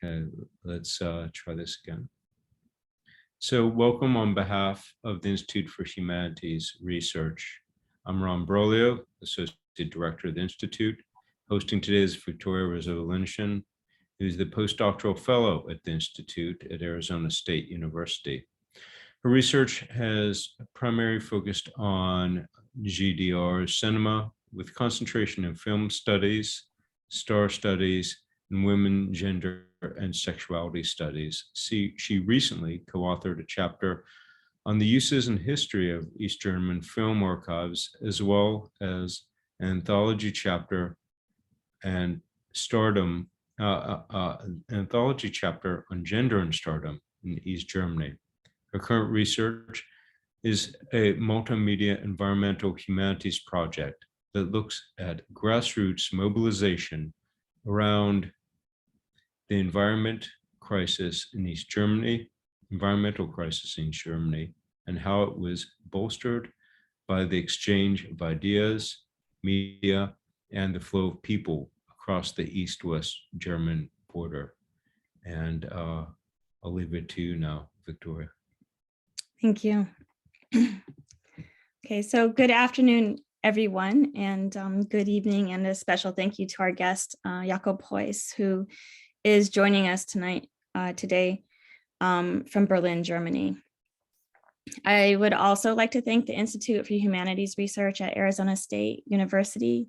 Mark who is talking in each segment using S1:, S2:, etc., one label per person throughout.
S1: Okay, let's try this again. So welcome on behalf of the Institute for Humanities Research. I'm Ron Brolio, Associate Director of the Institute. Hosting today is Victoria Resolutian, who's the postdoctoral fellow at the Institute at Arizona State University. Her research has primarily focused on GDR cinema with concentration in film studies, star studies, and women, gender, and sexuality studies. She recently co-authored a chapter on the uses and history of East German film archives, as well as an anthology chapter and stardom, anthology chapter on gender and stardom in East Germany. Her current research is a multimedia environmental humanities project that looks at grassroots mobilization around the environmental crisis in East Germany, and how it was bolstered by the exchange of ideas, media, and the flow of people across the East-West German border. And I'll leave it to you now, Victoria.
S2: Thank you. Okay, so good afternoon, everyone, and good evening, and a special thank you to our guest, Jakob Heuss, who is joining us today from Berlin, Germany. I would also like to thank the Institute for Humanities Research at Arizona State University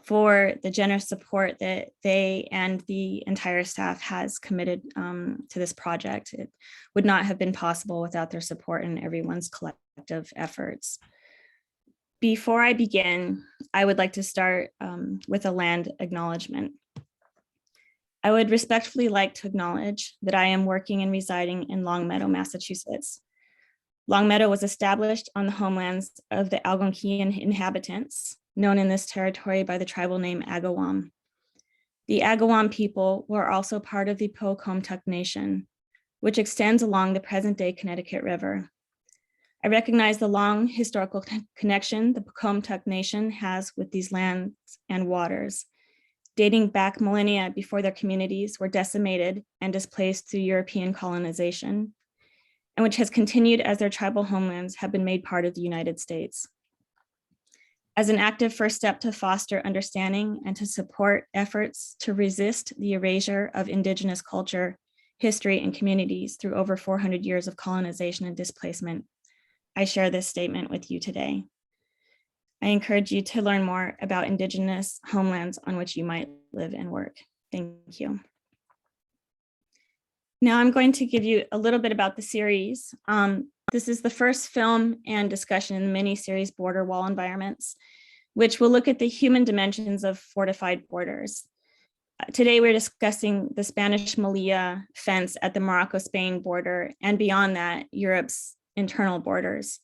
S2: for the generous support that they and the entire staff has committed to this project. It would not have been possible without their support and everyone's collective efforts. Before I begin, I would like to start with a land acknowledgement. I would respectfully like to acknowledge that I am working and residing in Longmeadow, Massachusetts. Longmeadow was established on the homelands of the Algonquian inhabitants, known in this territory by the tribal name Agawam. The Agawam people were also part of the Pocumtuck Nation, which extends along the present-day Connecticut River. I recognize the long historical connection the Pocumtuck Nation has with these lands and waters, dating back millennia before their communities were decimated and displaced through European colonization, and which has continued as their tribal homelands have been made part of the United States. As an active first step to foster understanding and to support efforts to resist the erasure of Indigenous culture, history, and communities through over 400 years of colonization and displacement, I share this statement with you today. I encourage you to learn more about Indigenous homelands on which you might live and work. Thank you. Now I'm going to give you a little bit about the series. This is the first film and discussion in the mini-series Border Wall Environments, which will look at the human dimensions of fortified borders. Today we're discussing the Spanish Melilla fence at the Morocco-Spain border, and beyond that, Europe's internal borders.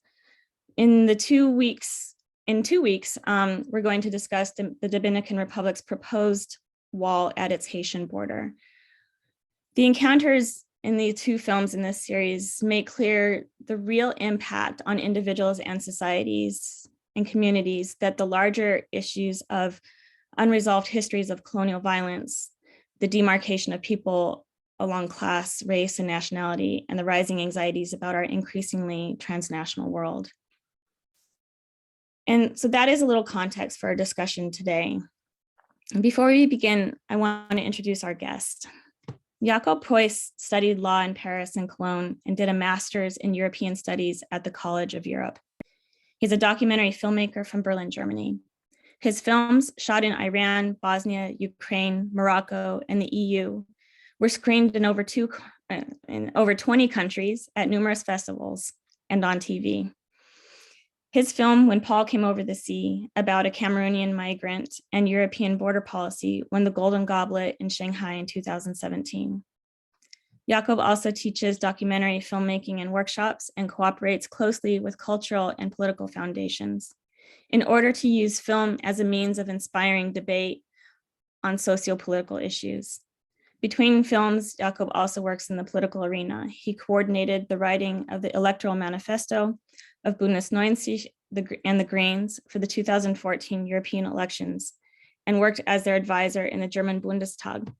S2: In 2 weeks, we're going to discuss the Dominican Republic's proposed wall at its Haitian border. The encounters in the two films in this series make clear the real impact on individuals and societies and communities that the larger issues of unresolved histories of colonial violence, the demarcation of people along class, race, and nationality, and the rising anxieties about our increasingly transnational world. And so that is a little context for our discussion today. And before we begin, I want to introduce our guest. Jakob Heuss studied law in Paris and Cologne and did a master's in European studies at the College of Europe. He's a documentary filmmaker from Berlin, Germany. His films, shot in Iran, Bosnia, Ukraine, Morocco, and the EU, were screened in over 20 countries at numerous festivals and on TV. His film, When Paul Came Over the Sea, about a Cameroonian migrant and European border policy, won the Golden Goblet in Shanghai in 2017. Jakob also teaches documentary filmmaking and workshops and cooperates closely with cultural and political foundations in order to use film as a means of inspiring debate on socio-political issues. Between films, Jakob also works in the political arena. He coordinated the writing of the electoral manifesto of Bündnis 90 and the Greens for the 2014 European elections and worked as their advisor in the German Bundestag.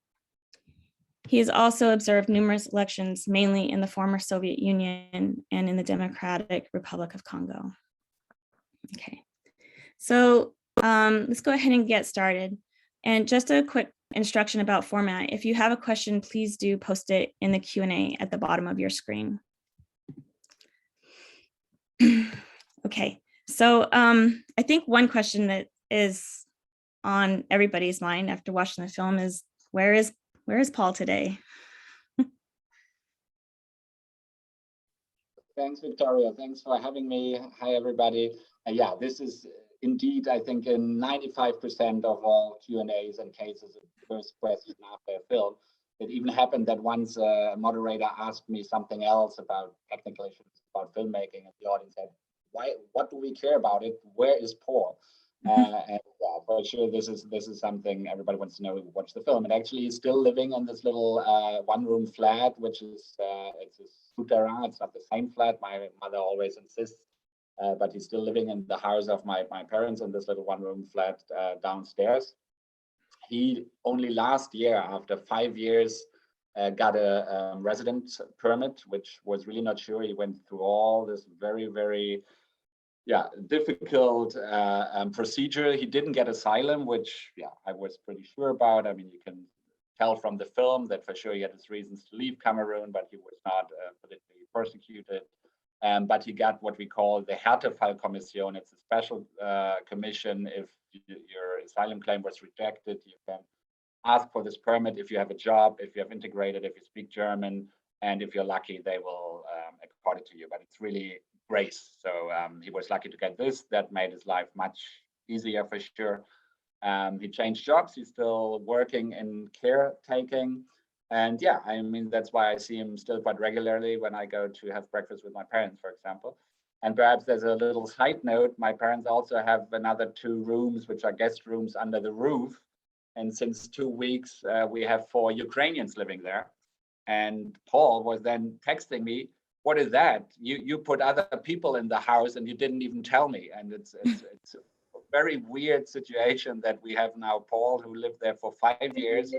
S2: He has also observed numerous elections, mainly in the former Soviet Union and in the Democratic Republic of Congo. Okay, so let's go ahead and get started. And just a quick instruction about format. If you have a question, please do post it in the Q&A at the bottom of your screen. Okay, so I think one question that is on everybody's mind after watching the film is, where is Paul today?
S3: Thanks, Victoria. Thanks for having me. Hi, everybody. Yeah, this is indeed, I think, in 95% of all Q&As and cases of first question after a film. It even happened that once a moderator asked me something else about technical issues about filmmaking, and the audience said, "Why? What do we care about it? Where is Paul?" And yeah, for sure, this is something everybody wants to know. Watch the film. And actually, he's still living in this little one-room flat, which is it's a souterrain. It's not the same flat. My mother always insists, but he's still living in the house of my parents in this little one-room flat downstairs. He only last year, after 5 years, got a resident permit, which was really not sure. He went through all this very difficult procedure. He didn't get asylum, which I was pretty sure about. I mean, you can tell from the film that for sure he had his reasons to leave Cameroon, but he was not politically persecuted. But he got what we call the Härtefallkommission. It's a special commission. If your asylum claim was rejected, you can ask for this permit if you have a job, if you have integrated, if you speak German, and if you're lucky, they will accord it to you. But it's really grace. So he was lucky to get this. That made his life much easier for sure. He changed jobs. He's still working in caretaking. And yeah, I mean, that's why I see him still quite regularly when I go to have breakfast with my parents, for example. And perhaps there's a little side note. My parents also have another 2 rooms, which are guest rooms under the roof. And since 2 weeks, we have 4 Ukrainians living there. And Paul was then texting me, "What is that? You put other people in the house and you didn't even tell me." And it's a very weird situation that we have now Paul, who lived there for 5 years.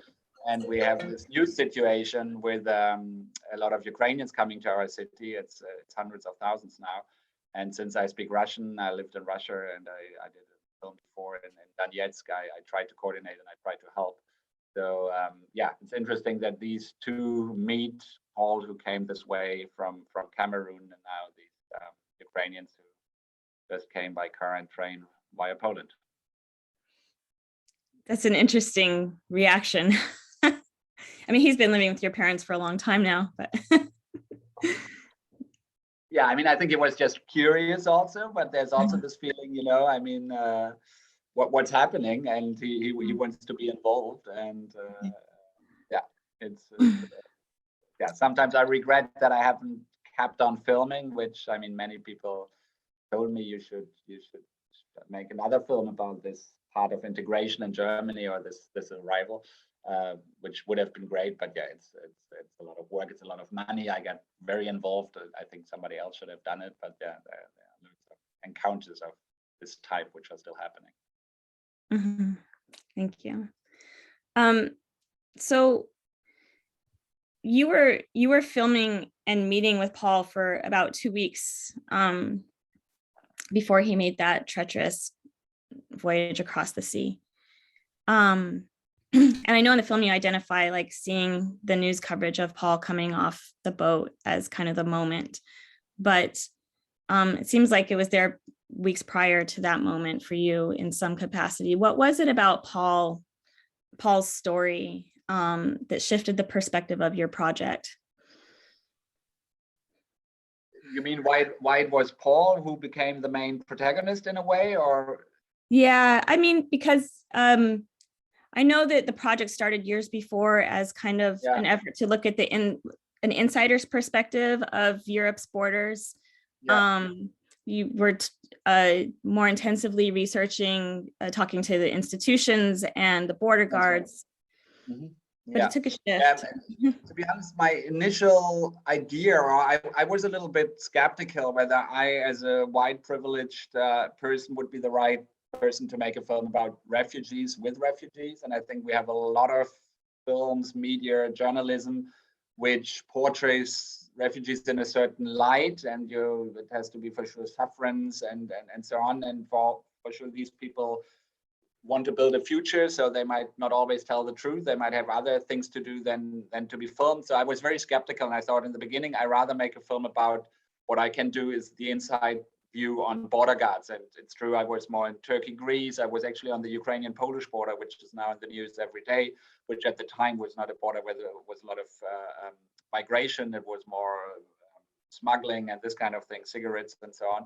S3: And we have this new situation with a lot of Ukrainians coming to our city. It's hundreds of thousands now. And since I speak Russian, I lived in Russia and I did a film before in Donetsk. I tried to coordinate and I tried to help. So yeah, it's interesting that these 2 meet. Paul, who came this way from Cameroon, and now these Ukrainians who just came by car and train via Poland.
S2: That's an interesting reaction. I mean, he's been living with your parents for a long time now, but
S3: yeah, I mean, I think he was just curious also, but there's also this feeling, you know, I mean, what's happening, and he wants to be involved, and yeah, it's yeah. Sometimes I regret that I haven't kept on filming, which I mean, many people told me you should make another film about this part of integration in Germany or this arrival. Which would have been great, but yeah, it's a lot of work, it's a lot of money. I got very involved. I think somebody else should have done it, but yeah, there are lots of encounters of this type which are still happening.
S2: Mm-hmm. Thank you. So you were filming and meeting with Paul for about 2 weeks before he made that treacherous voyage across the sea. And I know in the film you identify like seeing the news coverage of Paul coming off the boat as kind of the moment, but it seems like it was there weeks prior to that moment for you in some capacity. What was it about Paul's story that shifted the perspective of your project?
S3: You mean why it was Paul who became the main protagonist in a way, or?
S2: Yeah, I mean, because I know that the project started years before as kind of an effort to look at an insider's perspective of Europe's borders. Yeah. You were more intensively researching, talking to the institutions and the border guards. Right. Mm-hmm. But it took a shift.
S3: To be honest, my initial idea, or I was a little bit skeptical whether I, as a white privileged person, would be the right person to make a film about refugees with refugees. And I think we have a lot of films, media, journalism, which portrays refugees in a certain light, and it has to be for sure sufferance and so on. And for sure, these people want to build a future, so they might not always tell the truth. They might have other things to do than to be filmed. So I was very skeptical, and I thought in the beginning, I rather make a film about what I can do is the inside view on border guards. And it's true, I was more in Turkey, Greece. I was actually on the Ukrainian-Polish border, which is now in the news every day, which at the time was not a border where there was a lot of migration. It was more smuggling and this kind of thing, cigarettes and so on.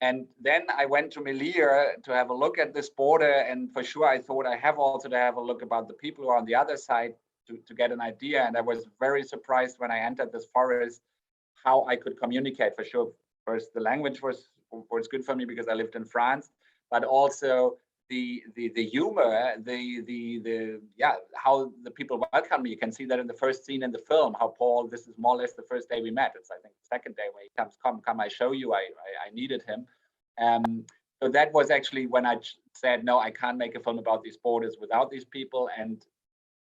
S3: And then I went to Melilla to have a look at this border. And for sure, I thought I have also to have a look about the people who are on the other side to get an idea. And I was very surprised when I entered this forest, how I could communicate. For sure, first, the language was good for me because I lived in France, but also the humor, how the people welcome me. You can see that in the first scene in the film, how Paul, this is more or less the first day we met. It's, I think, the second day where he comes, come, I show you, I needed him. So that was actually when I said, no, I can't make a film about these borders without these people. And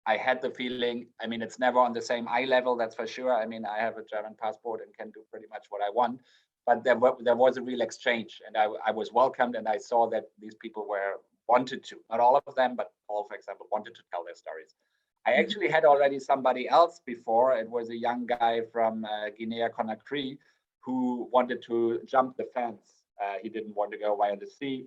S3: I had the feeling, I mean, it's never on the same eye level, that's for sure. I mean, I have a German passport and can do pretty much what I want, but there was a real exchange, and I was welcomed, and I saw that these people wanted to, not all of them, but Paul, for example, wanted to tell their stories. I actually had already somebody else before. It was a young guy from Guinea-Conakry who wanted to jump the fence. He didn't want to go via the sea.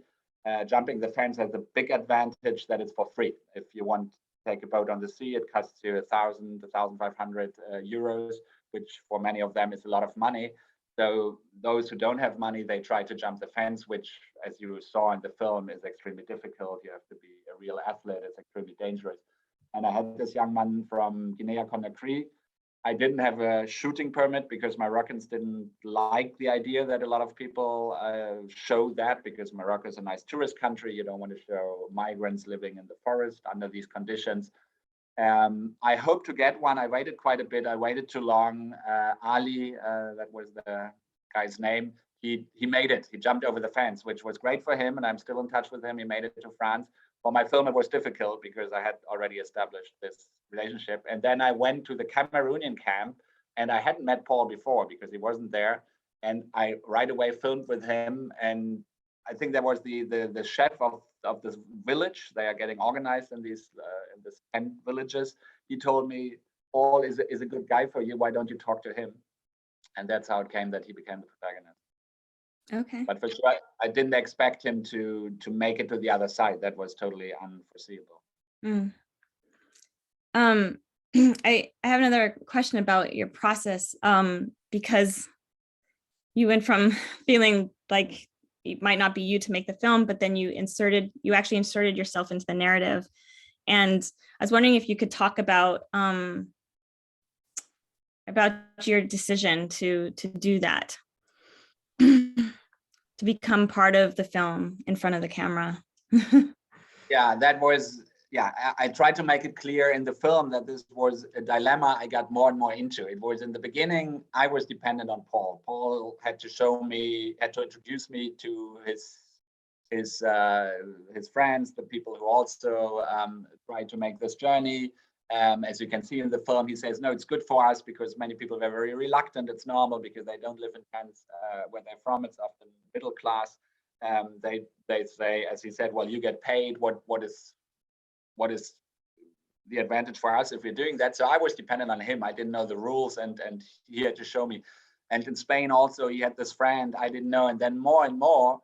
S3: Jumping the fence has a big advantage that it's for free. If you want to take a boat on the sea, it costs you 1,000 to 1,500 euros, which for many of them is a lot of money. So those who don't have money, they try to jump the fence, which, as you saw in the film, is extremely difficult. You have to be a real athlete. It's extremely dangerous. And I had this young man from Guinea-Conakry. I didn't have a shooting permit because Moroccans didn't like the idea that a lot of people show that, because Morocco is a nice tourist country. You don't want to show migrants living in the forest under these conditions. I hope to get one. I waited quite a bit. I waited too long. Ali, that was the guy's name. He made it. He jumped over the fence, which was great for him, and I'm still in touch with him. He made it to France. For my film, it was difficult because I had already established this relationship. And then I went to the Cameroonian camp, and I hadn't met Paul before because he wasn't there. And I right away filmed with him. And I think there was the chef of this village. They are getting organized in these in this 10 villages. He told me, Paul is a good guy for you. Why don't you talk to him? And that's how it came that he became the protagonist.
S2: Okay.
S3: But for sure, I didn't expect him to make it to the other side. That was totally unforeseeable.
S2: Mm. I have another question about your process, because you went from feeling like it might not be you to make the film, but then you actually inserted yourself into the narrative. And I was wondering if you could talk about your decision to do that, to become part of the film in front of the camera.
S3: Yeah, that was, I tried to make it clear in the film that this was a dilemma I got more and more into. It was in the beginning, I was dependent on Paul. Paul had to introduce me to his friends, the people who also tried to make this journey. As you can see in the film, he says, no, it's good for us because many people were very reluctant. It's normal because they don't live in tents where they're from. It's often middle class. They say, as he said, well, you get paid. What is the advantage for us if we're doing that? So I was dependent on him. I didn't know the rules, and he had to show me. And in Spain also, he had this friend I didn't know. And then more and more,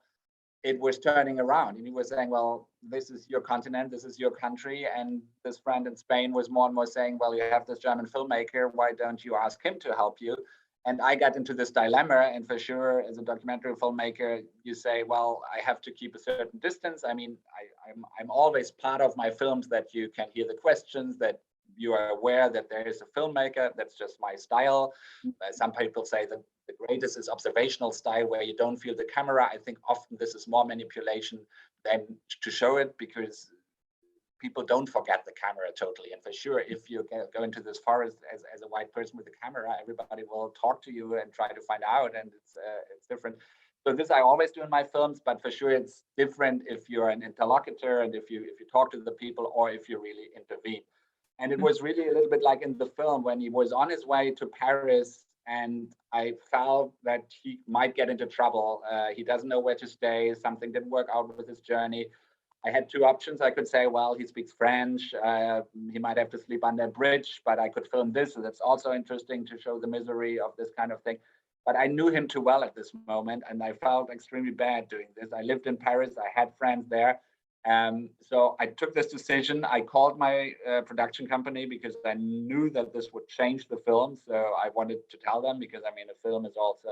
S3: it was turning around. And he was saying, well, this is your continent, this is your country. And this friend in Spain was more and more saying, well, you have this German filmmaker, why don't you ask him to help you? And I got into this dilemma. And for sure, as a documentary filmmaker, you say, well, I have to keep a certain distance. I mean, I'm always part of my films that you can hear the questions, that you are aware that there is a filmmaker. That's just my style. Some people say that the greatest is observational style, where you don't feel the camera. I think often this is more manipulation than to show it, because people don't forget the camera totally. And for sure, if you go into this forest as a white person with a camera, everybody will talk to you and try to find out, and it's different. So this I always do in my films, but for sure it's different if you're an interlocutor and if you talk to the people, or if you really intervene. And it was really a little bit like in the film when he was on his way to Paris, and I felt that he might get into trouble. He doesn't know where to stay. Something didn't work out with his journey. I had two options. I could say, well, he speaks French. He might have to sleep under a bridge, but I could film this. So that's also interesting to show the misery of this kind of thing. But I knew him too well at this moment, and I felt extremely bad doing this. I lived in Paris. I had friends there. So I took this decision. I called my production company because I knew that this would change the film. So I wanted to tell them because, I mean, a film is also,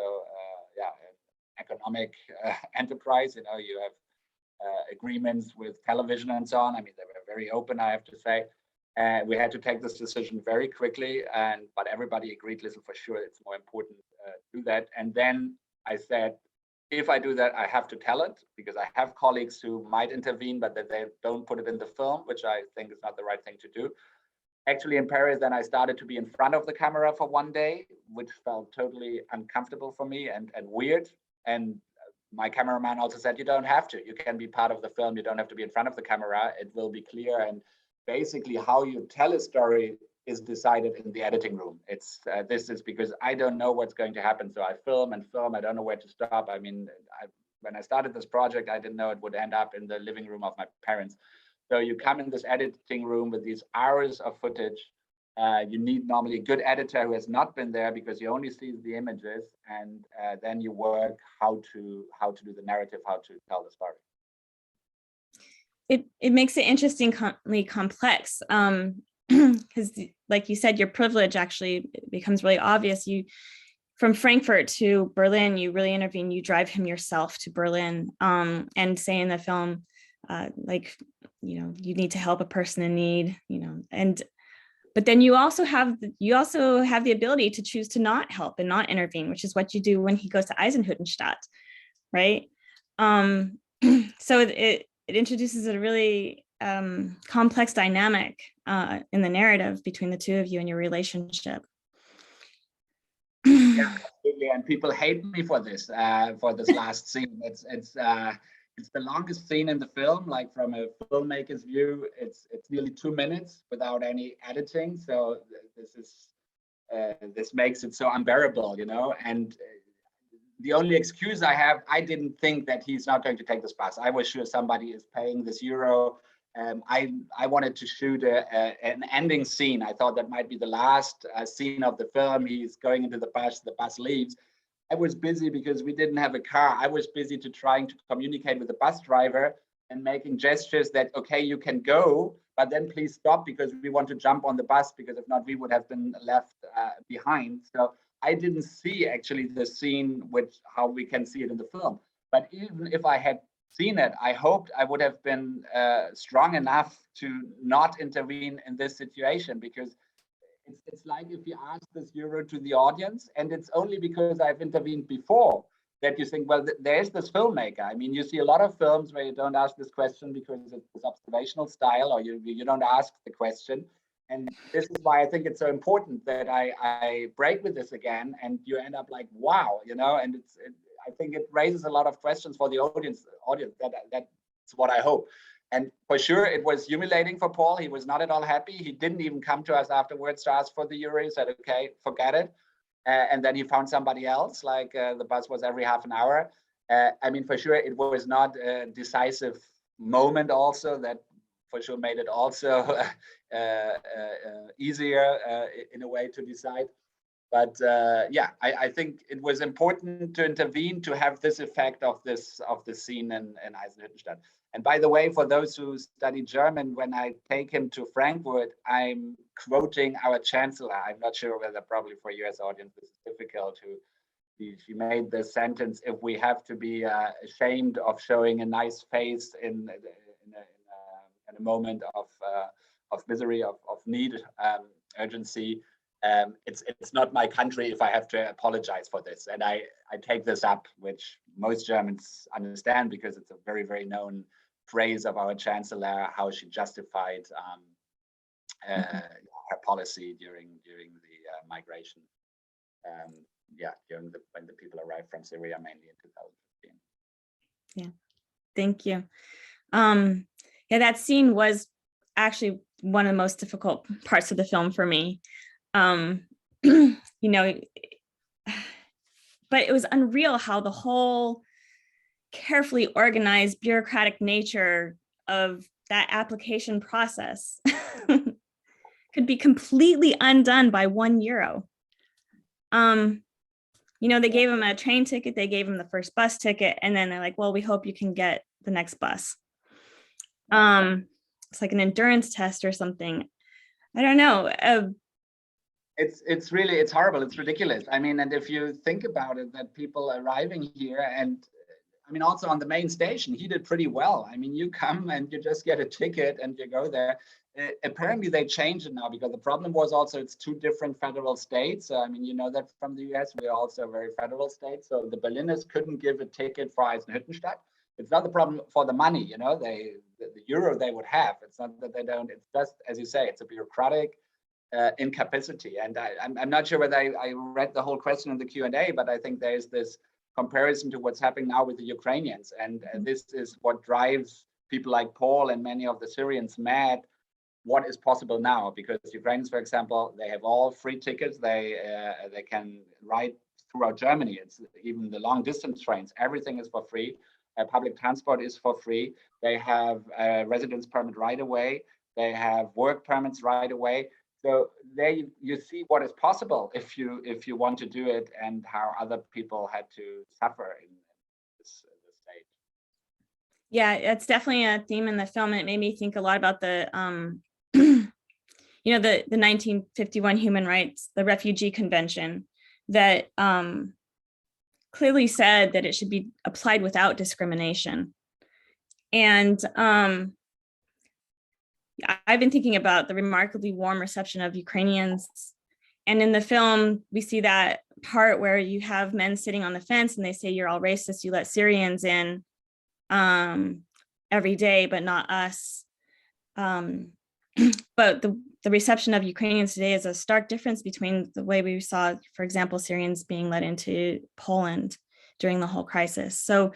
S3: an economic enterprise. You know, you have agreements with television and so on. I mean, they were very open, I have to say. We had to take this decision very quickly, but everybody agreed, listen, for sure, it's more important to do that. And then I said, if I do that, I have to tell it, because I have colleagues who might intervene, but that they don't put it in the film, which I think is not the right thing to do. Actually, in Paris, then I started to be in front of the camera for one day, which felt totally uncomfortable for me and weird. And my cameraman also said, you don't have to. You can be part of the film. You don't have to be in front of the camera. It will be clear. And basically, how you tell a story is decided in the editing room. It's this is because I don't know what's going to happen. So I film and film. I don't know where to stop. I mean, when I started this project, I didn't know it would end up in the living room of my parents. So you come in this editing room with these hours of footage. You need normally a good editor who has not been there, because you only see the images, and then you work how to do the narrative, how to tell the story.
S2: It makes it interestingly complex, because like you said, your privilege actually becomes really obvious. You, from Frankfurt to Berlin, you really intervene. You drive him yourself to Berlin, and say in the film, like, you know, you need to help a person in need, you know, but then you also have the ability to choose to not help and not intervene, which is what you do when he goes to Eisenhüttenstadt, right? So it introduces a really complex dynamic in the narrative between the two of you and your relationship.
S3: Yeah, absolutely. And people hate me for this last scene. It's the longest scene in the film. Like, from a filmmaker's view, it's nearly 2 minutes without any editing. So this makes it so unbearable, you know. And the only excuse I have, I didn't think that he's not going to take this bus. I was sure somebody is paying this euro. I wanted to shoot an ending scene. I thought that might be the last scene of the film. He's going into the bus leaves. I was busy because we didn't have a car. I was busy trying to communicate with the bus driver and making gestures that, okay, you can go, but then please stop, because we want to jump on the bus, because if not, we would have been left behind. So I didn't see actually the scene how we can see it in the film. But even if I had seen it, I hoped I would have been strong enough to not intervene in this situation, because it's like if you ask this euro to the audience, and it's only because I've intervened before that you think, well, there's this filmmaker. I mean, you see a lot of films where you don't ask this question because it's observational style, or you don't ask the question. And this is why I think it's so important that I break with this again, and you end up like, wow, you know, and I think it raises a lot of questions for the audience. That's what I hope. And for sure, it was humiliating for Paul. He was not at all happy. He didn't even come to us afterwards to ask for the euro. He said, okay, forget it. And then he found somebody else, like the bus was every half an hour. I mean, for sure, it was not a decisive moment also that for sure made it also easier in a way to decide. But I think it was important to intervene to have this effect of the scene in Eisenhüttenstadt. And by the way, for those who study German, when I take him to Frankfurt, I'm quoting our chancellor. I'm not sure whether probably for US audience this is difficult. She made the sentence: if we have to be ashamed of showing a nice face in a moment of misery, of need, urgency. It's not my country if I have to apologize for this. And I take this up, which most Germans understand, because it's a very, very known phrase of our chancellor, how she justified her policy during the migration. When the people arrived from Syria, mainly in 2015.
S2: Yeah, thank you. Yeah, that scene was actually one of the most difficult parts of the film for me. But it was unreal how the whole carefully organized bureaucratic nature of that application process could be completely undone by €1. They gave him a train ticket, they gave him the first bus ticket, and then they're like, well, we hope you can get the next bus. It's like an endurance test or something. I don't know.
S3: It's horrible. It's ridiculous. I mean, and if you think about it, that people arriving here, and I mean, also on the main station, he did pretty well. I mean, you come and you just get a ticket and you go there. Apparently they changed it now, because the problem was also it's two different federal states. I mean, you know that from the US, we are also a very federal state. So the Berliners couldn't give a ticket for Eisenhüttenstadt. It's not the problem for the money, the euro they would have. It's not that they don't. It's just, as you say, it's a bureaucratic incapacity. And I'm not sure whether I read the whole question in the Q&A, but I think there's this comparison to what's happening now with the Ukrainians. And this is what drives people like Paul and many of the Syrians mad. What is possible now? Because Ukrainians, for example, they have all free tickets. They can ride throughout Germany. It's even the long distance trains. Everything is for free. Public transport is for free. They have a residence permit right away. They have work permits right away. So there you see what is possible if you want to do it, and how other people had to suffer in this state.
S2: Yeah, it's definitely a theme in the film, and it made me think a lot about the the 1951 human rights, the Refugee Convention, that clearly said that it should be applied without discrimination. And I've been thinking about the remarkably warm reception of Ukrainians. And in the film, we see that part where you have men sitting on the fence and they say, you're all racist, you let Syrians in every day, but not us. But the reception of Ukrainians today is a stark difference between the way we saw, for example, Syrians being let into Poland during the whole crisis. So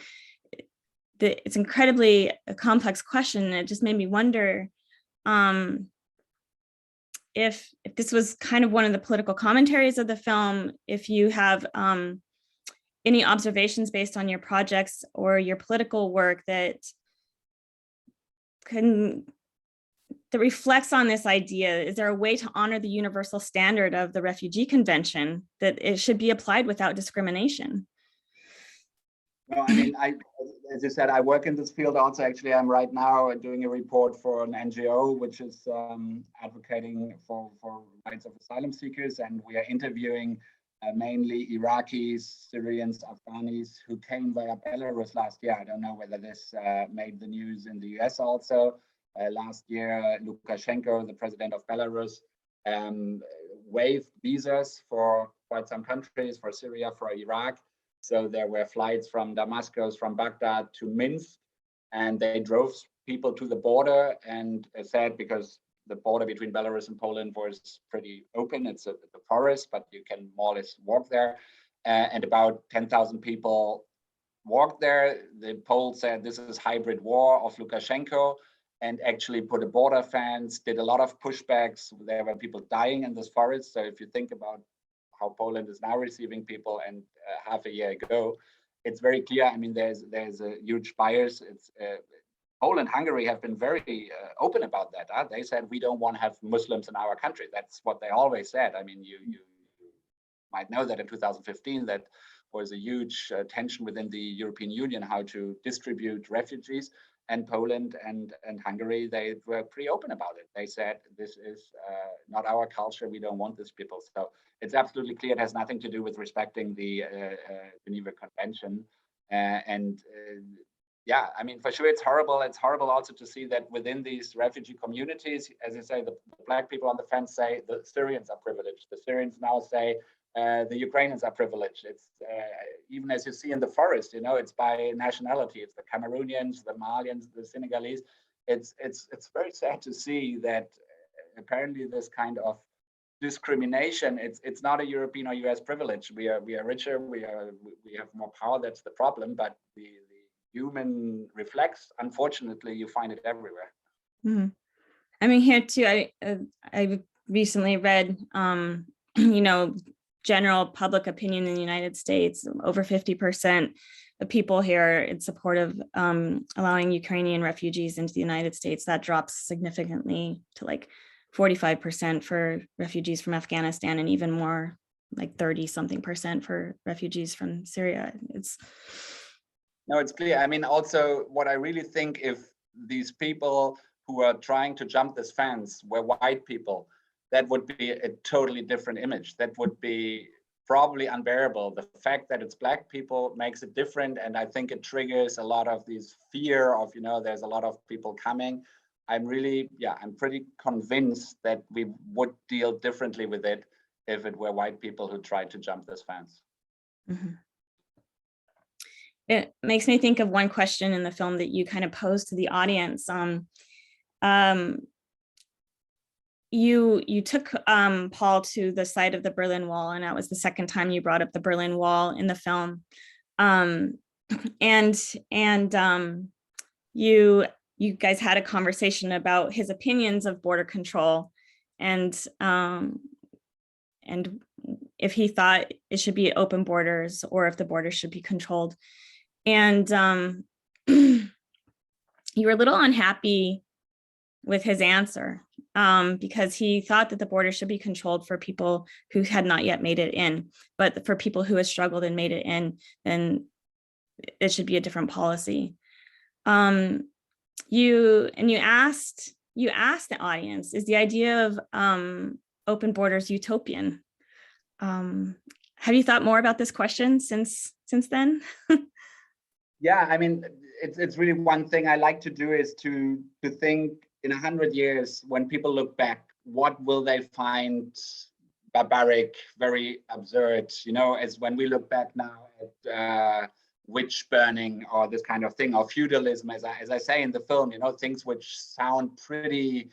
S2: it's incredibly a complex question. And it just made me wonder if this was kind of one of the political commentaries of the film, if you have any observations based on your projects or your political work that reflects on this idea. Is there a way to honor the universal standard of the Refugee Convention, that it should be applied without discrimination?
S3: No, I mean, as you said, I work in this field also. Actually, I'm right now doing a report for an NGO, which is advocating for rights of asylum seekers. And we are interviewing mainly Iraqis, Syrians, Afghanis who came via Belarus last year. I don't know whether this made the news in the US also. Last year, Lukashenko, the president of Belarus, waived visas for quite some countries, for Syria, for Iraq. So there were flights from Damascus, from Baghdad to Minsk, and they drove people to the border and said, because the border between Belarus and Poland was pretty open, it's a forest, but you can more or less walk there. And about 10,000 people walked there. The Poles said this is hybrid war of Lukashenko, and actually put a border fence, did a lot of pushbacks. There were people dying in this forest. So if you think about how Poland is now receiving people, and half a year ago, it's very clear. I mean, there's a huge bias. It's Poland, Hungary have been very open about that. They said, we don't want to have Muslims in our country. That's what they always said. I mean, you might know that in 2015, that was a huge tension within the European Union, how to distribute refugees. And Poland and Hungary, they were pretty open about it. They said, this is not our culture. We don't want these people. So it's absolutely clear it has nothing to do with respecting the Geneva Convention. Yeah, I mean, for sure, it's horrible. It's horrible also to see that within these refugee communities, as you say, the Black people on the fence say the Syrians are privileged. The Syrians now say the Ukrainians are privileged. It's even as you see in the forest, it's by nationality. It's the Cameroonians, the Malians, the Senegalese. It's very sad to see that apparently this kind of discrimination, it's not a European or US privilege. We are richer, we have more power. That's the problem. But the human reflex, unfortunately, you find it everywhere.
S2: Mm-hmm. I mean, here too, I recently read, general public opinion in the United States, over 50% of people here in support of allowing Ukrainian refugees into the United States. That drops significantly to like 45% for refugees from Afghanistan, and even more, like 30-something% for refugees from Syria.
S3: No, it's clear. I mean, also what I really think, if these people who are trying to jump this fence were white people, that would be a totally different image. That would be probably unbearable. The fact that it's Black people makes it different. And I think it triggers a lot of these fear of, there's a lot of people coming. I'm pretty convinced that we would deal differently with it if it were white people who tried to jump this fence.
S2: Mm-hmm. It makes me think of one question in the film that you kind of posed to the audience. You took Paul to the site of the Berlin Wall, and that was the second time you brought up the Berlin Wall in the film. You guys had a conversation about his opinions of border control, and if he thought it should be open borders or if the borders should be controlled. And you were a little unhappy with his answer because he thought that the border should be controlled for people who had not yet made it in, but for people who had struggled and made it in, then it should be a different policy. You asked the audience, is the idea of open borders utopian? Have you thought more about this question since then?
S3: Yeah, I mean, it's really one thing I like to do is to think in 100 years, when people look back, what will they find barbaric, very absurd, as when we look back now at witch burning or this kind of thing, or feudalism, as I say in the film, things which sound pretty,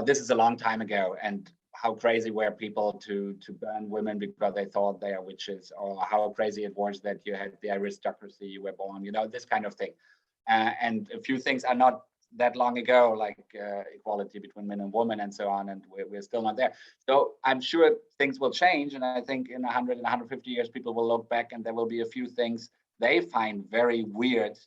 S3: this is a long time ago, and how crazy were people to burn women because they thought they are witches, or how crazy it was that you had the aristocracy, you were born, this kind of thing. And a few things are not that long ago, like equality between men and women and so on, and we're still not there. So I'm sure things will change, and I think in 100 and 150 years, people will look back and there will be a few things they find very weird,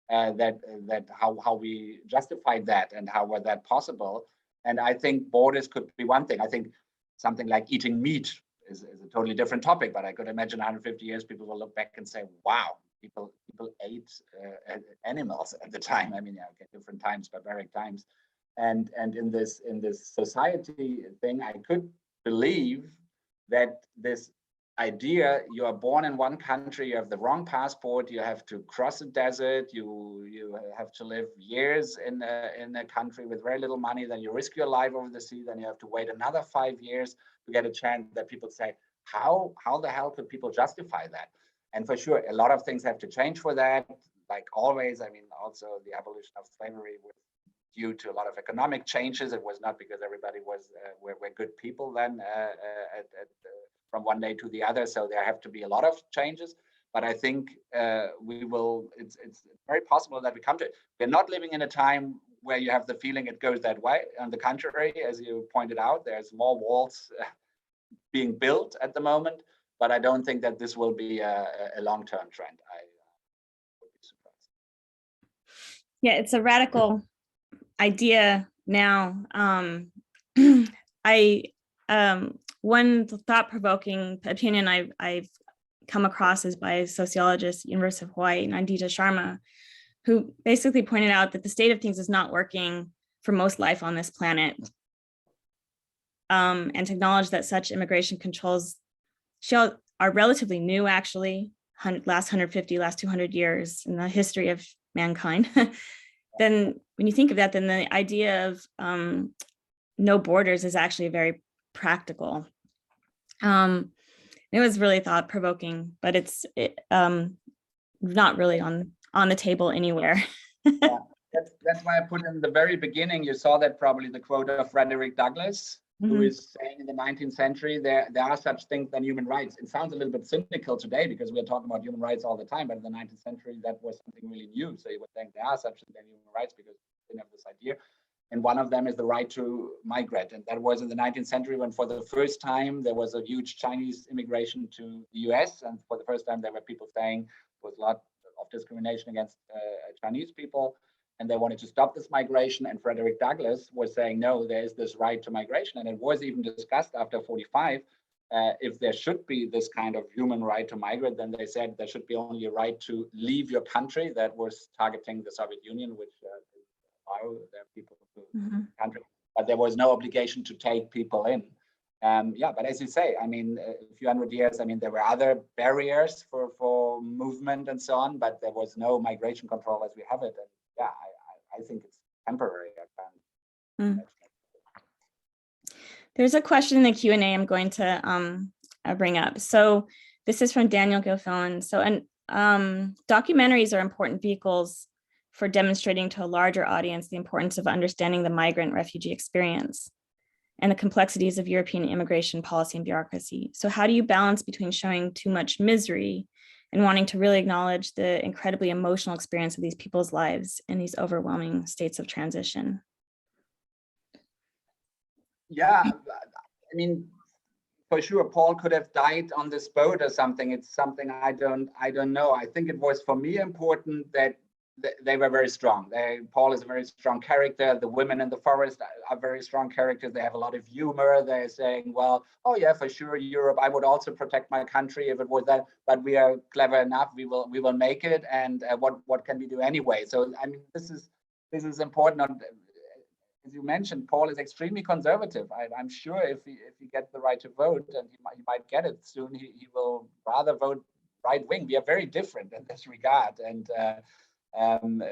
S3: that how we justified that and how was that possible. And I think borders could be one thing. I think something like eating meat is a totally different topic, but I could imagine 150 years, people will look back and say, wow, people ate animals at the time. I mean, okay, different times, barbaric times. And in this society thing, I could believe that this idea, you are born in one country, you have the wrong passport, you have to cross a desert, you have to live years in a country with very little money, then you risk your life over the sea, then you have to wait another 5 years to get a chance. That people say, how the hell could people justify that? And for sure, a lot of things have to change for that. Like always, I mean, also the abolition of slavery was due to a lot of economic changes. It was not because everybody were good people then from one day to the other. So there have to be a lot of changes. But I think it's very possible that we come to it. We're not living in a time where you have the feeling it goes that way. On the contrary, as you pointed out, there's more walls being built at the moment. But I don't think that this will be a long-term trend. I would be surprised.
S2: Yeah, it's a radical idea now. One thought-provoking opinion I've come across is by a sociologist, University of Hawaii, Nandita Sharma, who basically pointed out that the state of things is not working for most life on this planet, and to acknowledge that such immigration controls are relatively new, actually, last 200 years in the history of mankind. Then when you think of that, then the idea of no borders is actually very practical. It was really thought-provoking, but it's not really on the table anywhere.
S3: Yeah, that's why I put in the very beginning, you saw that probably the quote of Frederick Douglass, who is saying in the 19th century, there are such things than human rights. It sounds a little bit cynical today because we are talking about human rights all the time, but in the 19th century, that was something really new. So he was saying there are such things than human rights because we didn't have this idea. And one of them is the right to migrate. And that was in the 19th century when for the first time there was a huge Chinese immigration to the US. And for the first time there were people saying there was a lot of discrimination against Chinese people. And they wanted to stop this migration. And Frederick Douglass was saying, no, there is this right to migration. And it was even discussed after 45, if there should be this kind of human right to migrate, then they said there should be only a right to leave your country. That was targeting the Soviet Union, which allow their people to
S2: Mm-hmm.
S3: the country, but there was no obligation to take people in. Yeah, but as you say, I mean, a few hundred years, I mean, there were other barriers for movement and so on, but there was no migration control as we have it. And yeah, I think it's temporary.
S2: There's a question in the Q&A I'm going to bring up. So this is from Daniel Gilfillan. So, documentaries are important vehicles for demonstrating to a larger audience the importance of understanding the migrant refugee experience and the complexities of European immigration policy and bureaucracy. So how do you balance between showing too much misery and wanting to really acknowledge the incredibly emotional experience of these people's lives in these overwhelming states of transition?
S3: Yeah, I mean, for sure, Paul could have died on this boat or something. It's something I don't know. I think it was for me important that they were very strong. Paul is a very strong character. The women in the forest are very strong characters. They have a lot of humor. They're saying, well, oh yeah, for sure, Europe, I would also protect my country if it was that, but we are clever enough. We will make it. And what can we do anyway? So, I mean, this is important. As you mentioned, Paul is extremely conservative. I'm sure if he gets the right to vote, and he might get it soon, he will rather vote right wing. We are very different in this regard. And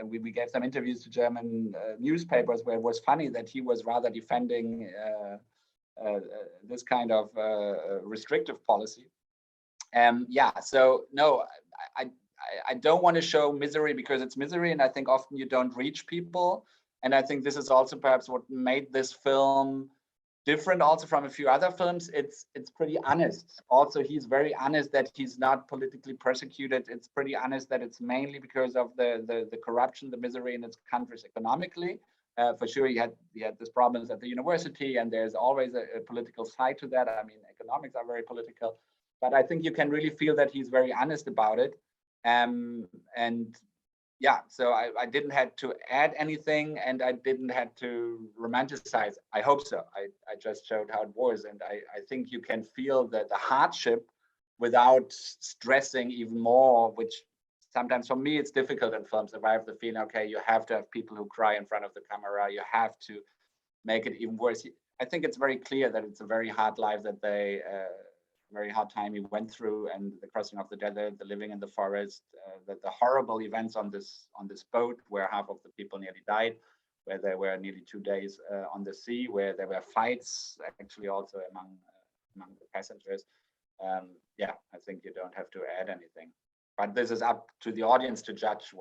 S3: we gave some interviews to German newspapers where it was funny that he was rather defending this kind of restrictive policy. Yeah, so no, I don't want to show misery because it's misery, and I think often you don't reach people. And I think this is also perhaps what made this film different also from a few other films. It's pretty honest. Also, he's very honest that he's not politically persecuted. It's pretty honest that it's mainly because of the corruption, the misery in its countries economically. For sure, he had these problems at the university, and there's always a political side to that. I mean, economics are very political, but I think you can really feel that he's very honest about it. And yeah, so I didn't have to add anything, and I didn't have to romanticize. I hope so. I just showed how it was, and I think you can feel the hardship without stressing even more, which sometimes for me it's difficult in films. If I have the feeling, okay, you have to have people who cry in front of the camera, you have to make it even worse. I think it's very clear that it's a very hard life that they very hard time he went through, and the crossing of the desert, the living in the forest, the horrible events on this boat where half of the people nearly died, where there were nearly 2 days on the sea, where there were fights actually also among the passengers. Yeah, I think you don't have to add anything, but this is up to the audience to judge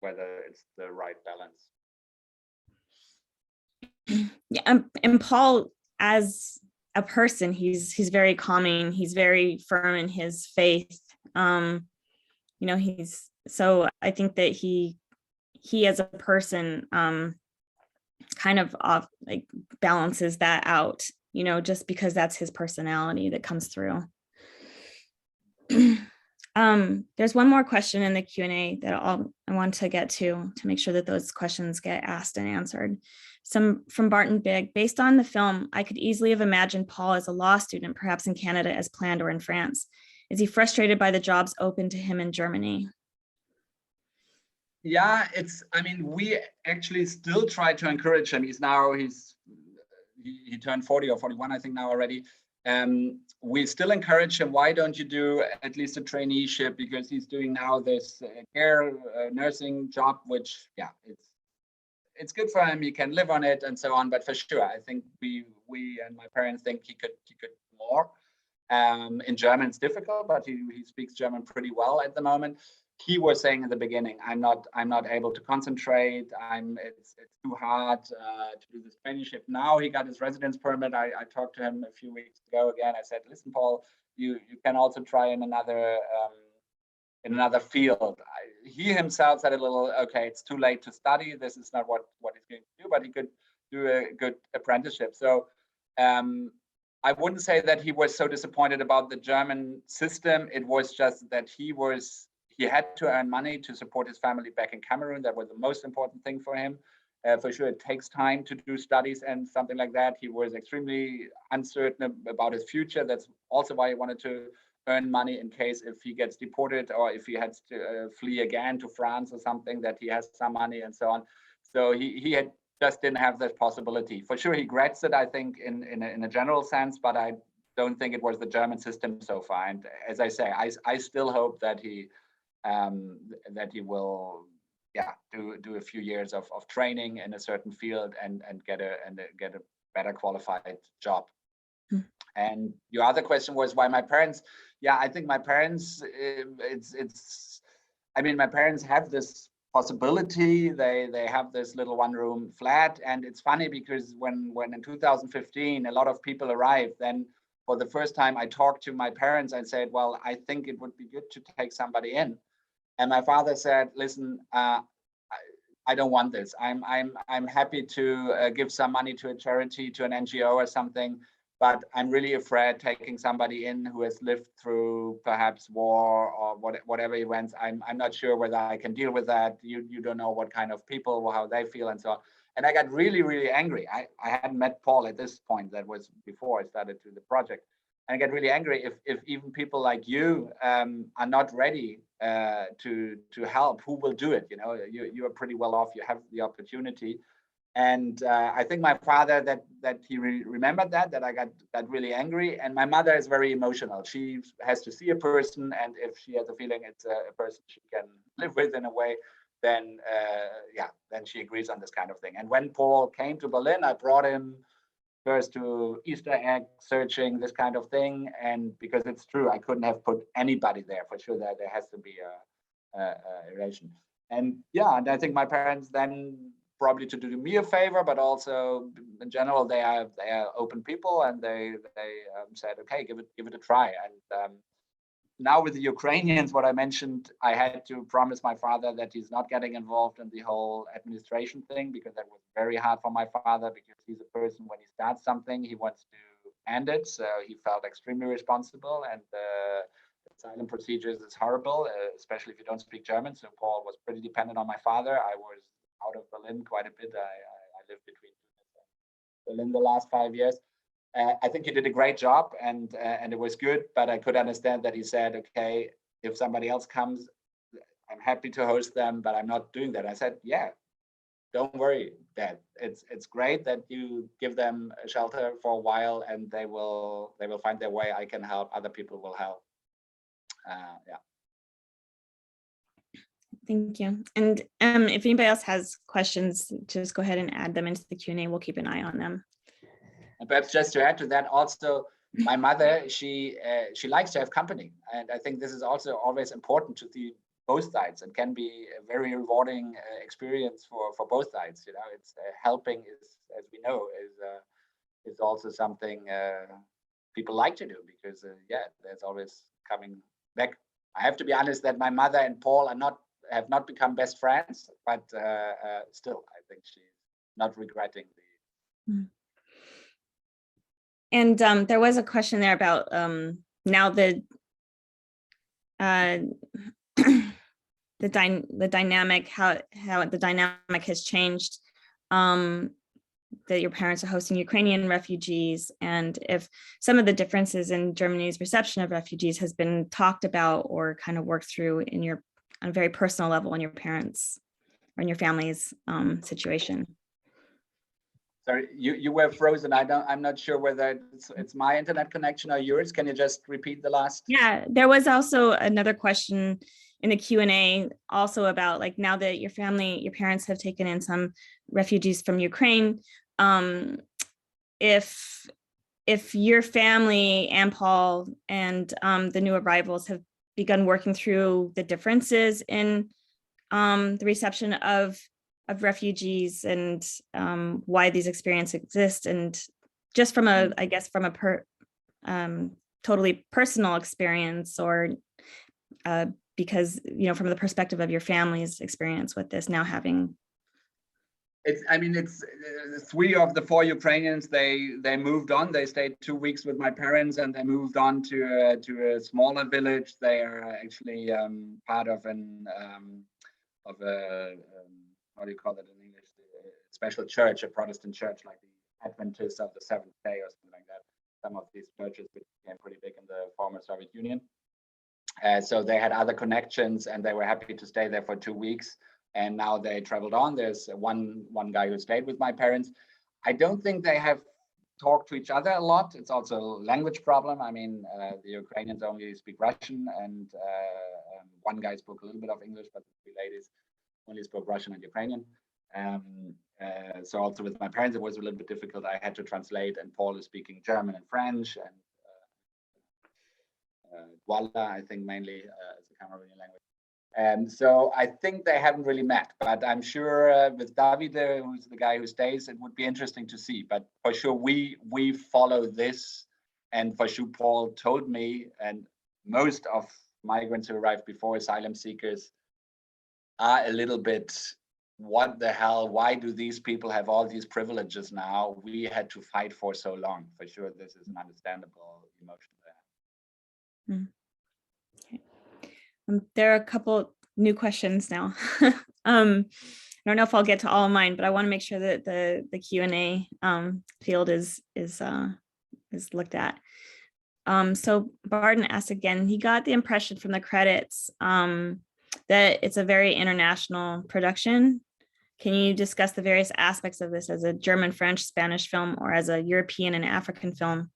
S3: whether it's the right balance.
S2: Yeah, and Paul, as a person, he's very calming. He's very firm in his faith. So I think that he as a person kind of balances that out, just because that's his personality that comes through. There's one more question in the Q&A that I want to get to make sure that those questions get asked and answered. Some from Barton Big. Based on the film, I could easily have imagined Paul as a law student, perhaps in Canada as planned or in France. Is he frustrated by the jobs open to him in Germany?
S3: Yeah, I mean, we actually still try to encourage him. He turned 40 or 41, I think now already. We still encourage him, why don't you do at least a traineeship, because he's doing now this care nursing job, which, yeah, it's good for him. He can live on it and so on. But for sure, I think we and my parents think he could more. In German, it's difficult, but he speaks German pretty well at the moment. He was saying in the beginning, I'm not able to concentrate. It's too hard to do this traineeship. Now he got his residence permit. I talked to him a few weeks ago again. I said, listen, Paul, you can also try in another field. He himself said a little, okay, it's too late to study. This is not what he's going to do, but he could do a good apprenticeship. So I wouldn't say that he was so disappointed about the German system. It was just that he had to earn money to support his family back in Cameroon. That was the most important thing for him. For sure, it takes time to do studies and something like that. He was extremely uncertain about his future. That's also why he wanted to earn money in case if he gets deported or if he has to flee again to France or something, that he has some money and so on. So he had just didn't have that possibility. For sure, he regrets it, I think, in a general sense, but I don't think it was the German system so far. And as I say, I still hope that he will do a few years of training in a certain field and get a better qualified job. And your other question was why my parents. Yeah, I think my parents. My parents have this possibility. They have this little one-room flat, and it's funny because when in 2015 a lot of people arrived, then for the first time I talked to my parents and said, well, I think it would be good to take somebody in. And my father said, listen, I don't want this. I'm happy to give some money to a charity, to an NGO or something, but I'm really afraid taking somebody in who has lived through perhaps war or whatever events. I'm not sure whether I can deal with that. You don't know what kind of people, how they feel and so on. And I got really, really angry. I hadn't met Paul at this point. That was before I started to the project. And I get really angry if even people like you are not ready to help. Who will do it? You are pretty well off. You have the opportunity, and I think my father that he remembered that I got really angry. And my mother is very emotional. She has to see a person, and if she has a feeling it's a person she can live with in a way, then then she agrees on this kind of thing. And when Paul came to Berlin, I brought him first to Easter egg searching, this kind of thing. And because it's true, I couldn't have put anybody there. For sure that there has to be a relation. And and I think my parents then probably to do me a favor, but also in general, they are open people, and they said, okay, give it a try. And now with the Ukrainians, what I mentioned, I had to promise my father that he's not getting involved in the whole administration thing, because that was very hard for my father, because he's a person, when he starts something, he wants to end it. So he felt extremely responsible, and the asylum procedures is horrible, especially if you don't speak German. So Paul was pretty dependent on my father. I was out of Berlin quite a bit. I lived between Berlin the last 5 years. I think he did a great job, and it was good, but I could understand that he said, okay, if somebody else comes, I'm happy to host them, but I'm not doing that. I said, yeah, don't worry, Dad. It's great that you give them a shelter for a while, and they will find their way. I can help, other people will help.
S2: Thank you. And if anybody else has questions, just go ahead and add them into the Q&A. We'll keep an eye on them.
S3: And perhaps just to add to that, also my mother, she likes to have company, and I think this is also always important to the both sides, and can be a very rewarding experience for both sides. It's helping is, as we know, is also something people like to do, because there's always coming back. I have to be honest that my mother and Paul have not become best friends, but still, I think she's not regretting the.
S2: Mm. And there was a question there about now the dynamic, how the dynamic has changed, that your parents are hosting Ukrainian refugees, and if some of the differences in Germany's reception of refugees has been talked about or kind of worked through on a very personal level in your parents' or in your family's situation.
S3: Sorry, you were frozen. I'm not sure whether it's my internet connection or yours. Can you just repeat the last?
S2: Yeah, there was also another question in the Q&A also about, like, now that your parents have taken in some refugees from Ukraine, if your family and Paul and the new arrivals have begun working through the differences in the reception of refugees, and why these experiences exist, and just from a totally personal experience, or because from the perspective of your family's experience with this, now having
S3: It's three of the four Ukrainians. They moved on. They stayed 2 weeks with my parents, and they moved on to a smaller village. They are actually part of a how do you call it in English? A special church, a Protestant church, like the Adventists of the Seventh Day or something like that. Some of these churches became pretty big in the former Soviet Union. So they had other connections, and they were happy to stay there for 2 weeks. And now they traveled on. There's one guy who stayed with my parents. I don't think they have talked to each other a lot. It's also a language problem. I mean, the Ukrainians only speak Russian, and one guy spoke a little bit of English, but the three ladies only spoke Russian and Ukrainian. So also with my parents, it was a little bit difficult. I had to translate, and Paul is speaking German and French, and Douala, I think mainly as a Cameroonian language. So I think they haven't really met, but I'm sure with David, who's the guy who stays, it would be interesting to see. But for sure, we follow this, and for sure, Paul told me, and most of migrants who arrived before, asylum seekers, are a little bit, what the hell? Why do these people have all these privileges now? We had to fight for so long. For sure, this is an understandable emotion there.
S2: Okay. There are a couple new questions now. I don't know if I'll get to all of mine, but I want to make sure that the Q&A field is looked at. So Barton asked again, he got the impression from the credits that it's a very international production. Can you discuss the various aspects of this as a German, French, Spanish film, or as a European and African film?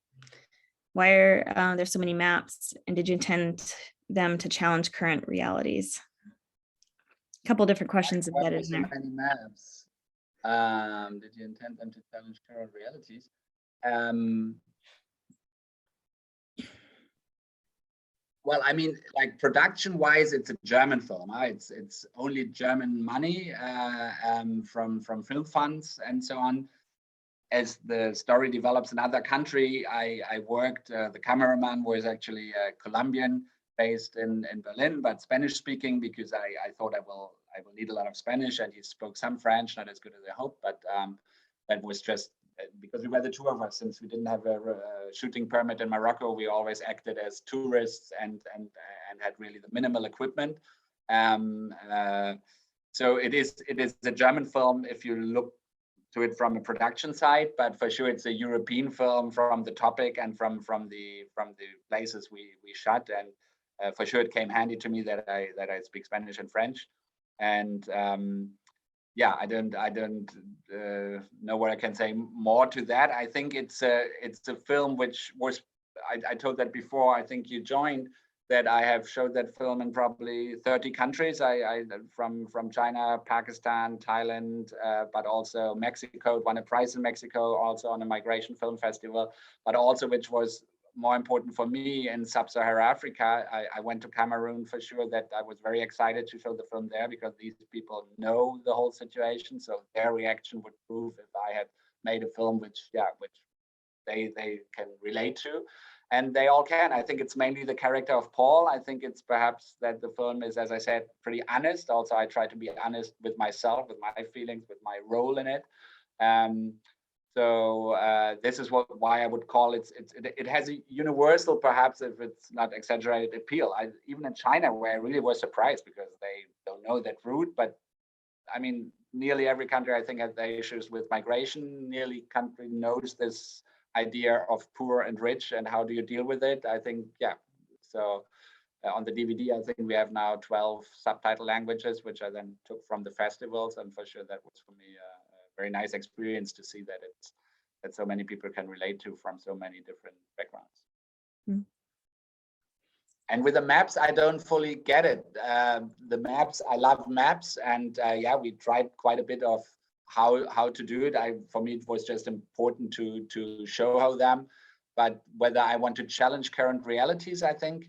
S2: Why are there so many maps, and did you intend them to challenge current realities? A couple different questions embedded in there.
S3: So many maps. Did you intend them to challenge current realities? Well, I mean, like production-wise, it's a German film. It's only German money from film funds and so on. As the story develops in other country, I worked. The cameraman was actually a Colombian based in Berlin, but Spanish speaking, because I thought I will need a lot of Spanish, and he spoke some French, not as good as I hoped, but that was just because we were the two of us. Since we didn't have a shooting permit in Morocco, we always acted as tourists and had really the minimal equipment. So it is a German film if you look to it from a production side, but for sure it's a European film from the topic and from the places we shot, and for sure it came handy to me that I speak Spanish and French, and yeah, I don't know what I can say more to that. I think it's a film which was, I told that before. I think you joined, that I have showed that film in probably 30 countries. I from China, Pakistan, Thailand, but also Mexico. Won a prize in Mexico, also on a migration film festival. But also, which was more important for me, in sub-Saharan Africa, I went to Cameroon for sure. That I was very excited to show the film there, because these people know the whole situation, so their reaction would prove if I had made a film which they can relate to. And they all can. I think it's mainly the character of Paul. I think it's perhaps that the film is, as I said, pretty honest. Also, I try to be honest with myself, with my feelings, with my role in it. So this is why I would call it. It has a universal, perhaps if it's not exaggerated, appeal. Even in China, where I really was surprised, because they don't know that route. But I mean, nearly every country, I think, has their issues with migration. Nearly country knows this idea of poor and rich, and how do you deal with it. I think, yeah. So on the DVD, I think we have now 12 subtitle languages, which I then took from the festivals, and for sure that was for me a very nice experience to see that so many people can relate to from so many different backgrounds. Mm. And with the maps, I don't fully get it. The maps, I love maps, and yeah, we tried quite a bit of how to do it. For me, it was just important to show them. But whether I want to challenge current realities, I think,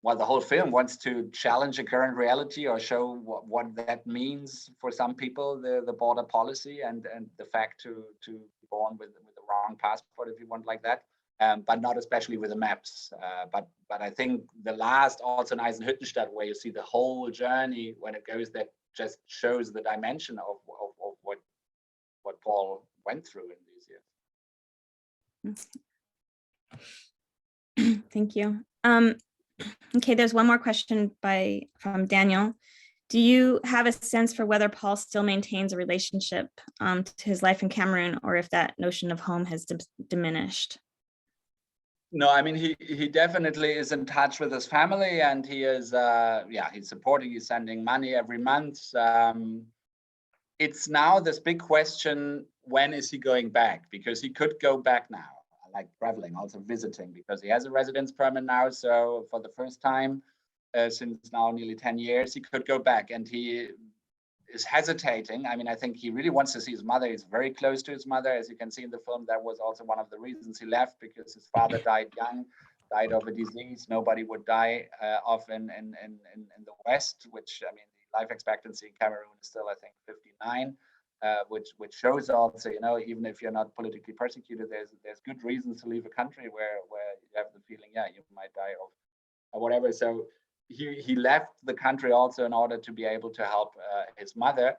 S3: well, the whole film wants to challenge a current reality, or show what that means for some people, the border policy and the fact to be born with the wrong passport, if you want, like that. But not especially with the maps. But I think the last, also in Eisenhüttenstadt, where you see the whole journey when it goes, that just shows the dimension of Paul went through in these years.
S2: Thank you. Okay, there's one more question from Daniel. Do you have a sense for whether Paul still maintains a relationship to his life in Cameroon, or if that notion of home has diminished?
S3: No, I mean, he definitely is in touch with his family, and he is, he's supporting, he's sending money every month. It's now this big question, when is he going back? Because he could go back now, like traveling, also visiting, because he has a residence permit now. So for the first time since now nearly 10 years, he could go back, and he is hesitating. I mean, I think he really wants to see his mother. He's very close to his mother. As you can see in the film, that was also one of the reasons he left, because his father died young, died of a disease nobody would die of in the West, which, I mean, the life expectancy in Cameroon is still, I think, 59, which shows also, you know, even if you're not politically persecuted, there's good reasons to leave a country where you have the feeling, yeah, you might die of or whatever. So he left the country also in order to be able to help his mother.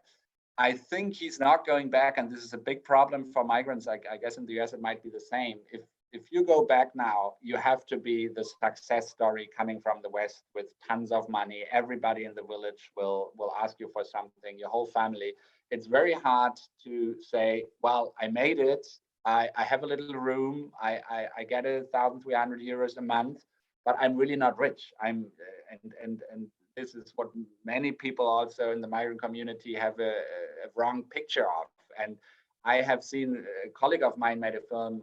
S3: I think he's not going back, and this is a big problem for migrants. I guess in the US it might be the same. If you go back now, you have to be the success story coming from the West with tons of money. Everybody in the village will ask you for something, your whole family. It's very hard to say, well, I made it. I have a little room. I get 1,300 euros a month, but I'm really not rich. And this is what many people also in the migrant community have a wrong picture of. And I have seen a colleague of mine made a film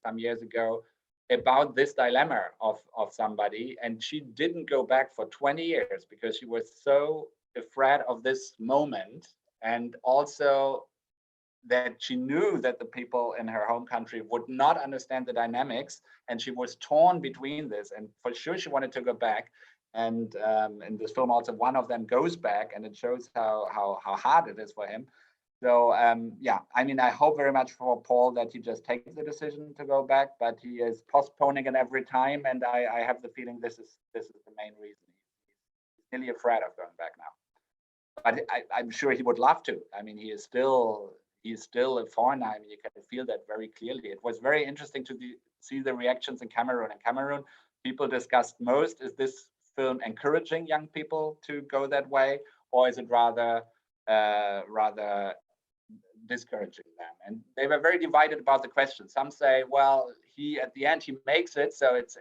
S3: some years ago about this dilemma of somebody, and she didn't go back for 20 years because she was so afraid of this moment, and also that she knew that the people in her home country would not understand the dynamics, and she was torn between this. And for sure she wanted to go back, and in this film also one of them goes back, and it shows how hard it is for him. So yeah, I mean, I hope very much for Paul that he just takes the decision to go back, but he is postponing it every time, and I have the feeling this is the main reason. He's nearly afraid of going back now, but I'm sure he would love to. I mean, he is still a foreigner. I mean, you can feel that very clearly. It was very interesting to see the reactions in Cameroon. In Cameroon, people discussed most, is this film encouraging young people to go that way, or is it rather discouraging them? And they were very divided about the question. Some say, well, at the end he makes it, so it's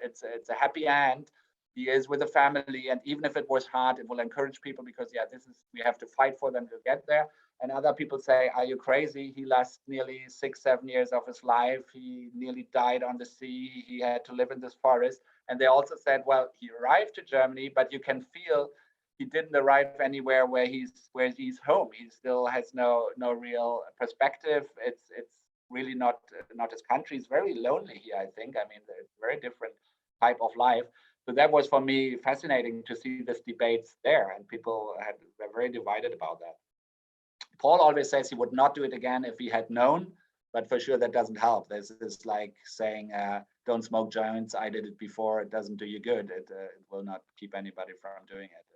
S3: a happy end. He is with a family, and even if it was hard, it will encourage people, because yeah, we have to fight for them to get there. And other people say, are you crazy? He lost nearly 6-7 years of his life. He nearly died on the sea. He had to live in this forest. And they also said, well, he arrived to Germany, but you can feel he didn't arrive anywhere where he's home. He still has no real perspective. It's really not his country. He's very lonely here, I think. I mean, it's a very different type of life. So that was for me fascinating to see this debates there, and people were very divided about that. Paul always says he would not do it again if he had known, but for sure that doesn't help. This is like saying, don't smoke joints. I did it before. It doesn't do you good. It will not keep anybody from doing it.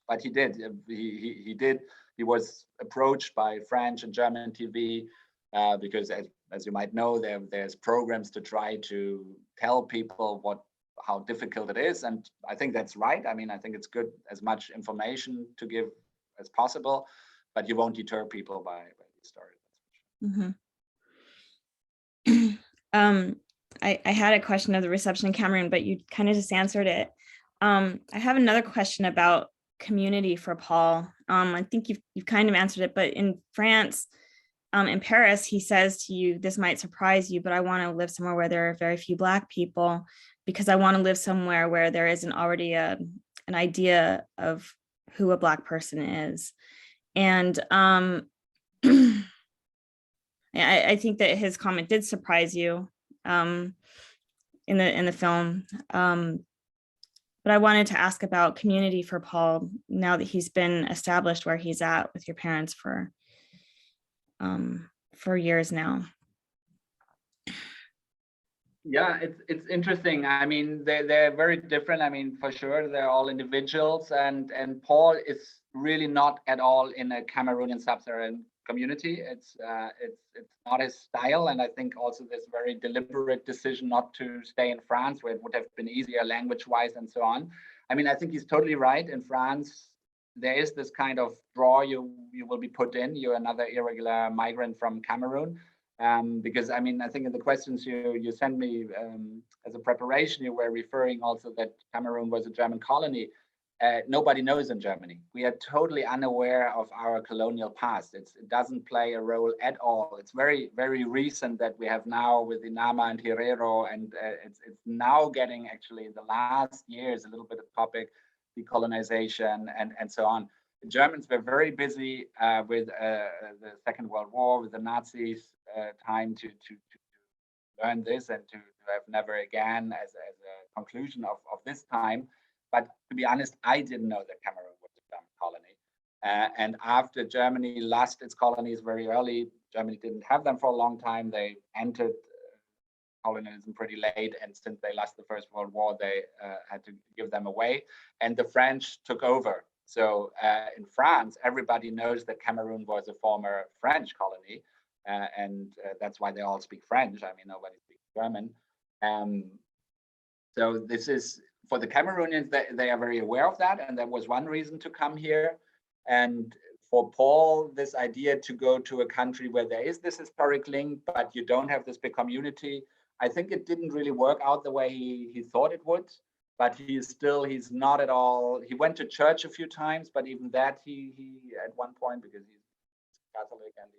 S3: But he did. He did. He was approached by French and German TV because, as you might know, there's programs to try to tell people how difficult it is, and I think that's right. I mean, I think it's good as much information to give as possible, but you won't deter people by these stories.
S2: I had a question of the reception in Cameroon, but you kind of just answered it. I have another question about community for Paul. I think you've kind of answered it, but in France, in Paris, he says to you, this might surprise you, but I want to live somewhere where there are very few Black people, because I want to live somewhere where there isn't already an idea of who a Black person is. And I think that his comment did surprise you in the film. But I wanted to ask about community for Paul now that he's been established where he's at with your parents for years now.
S3: Yeah, it's interesting. I mean, they're very different. I mean, for sure, they're all individuals, and Paul is really not at all in a Cameroonian sub-Saharan community. It's not his style, and I think also this very deliberate decision not to stay in France, where it would have been easier language-wise and so on. I mean, I think he's totally right. In France, there is this kind of draw you will be put in. You're another irregular migrant from Cameroon. Because I mean, I think in the questions you sent me as a preparation, you were referring also that Cameroon was a German colony. Nobody knows in Germany. We are totally unaware of our colonial past. It doesn't play a role at all. It's very, very recent that we have now with Inama and Herero, and it's now getting actually in the last years a little bit of topic, decolonization and so on. The Germans were very busy with the Second World War, with the Nazis, time to learn this and to have never again as a conclusion of this time. But to be honest, I didn't know that Cameroon was a German colony. And after Germany lost its colonies very early, Germany didn't have them for a long time. They entered colonialism pretty late. And since they lost the First World War, they had to give them away. And the French took over. So in France, everybody knows that Cameroon was a former French colony. And that's why they all speak French. I mean, nobody speaks German. So this is, for the Cameroonians, they are very aware of that. And that was one reason to come here. And for Paul, this idea to go to a country where there is this historic link, but you don't have this big community, I think it didn't really work out the way he thought it would. But he's not at all, he went to church a few times, but even that he at one point, because he's Catholic and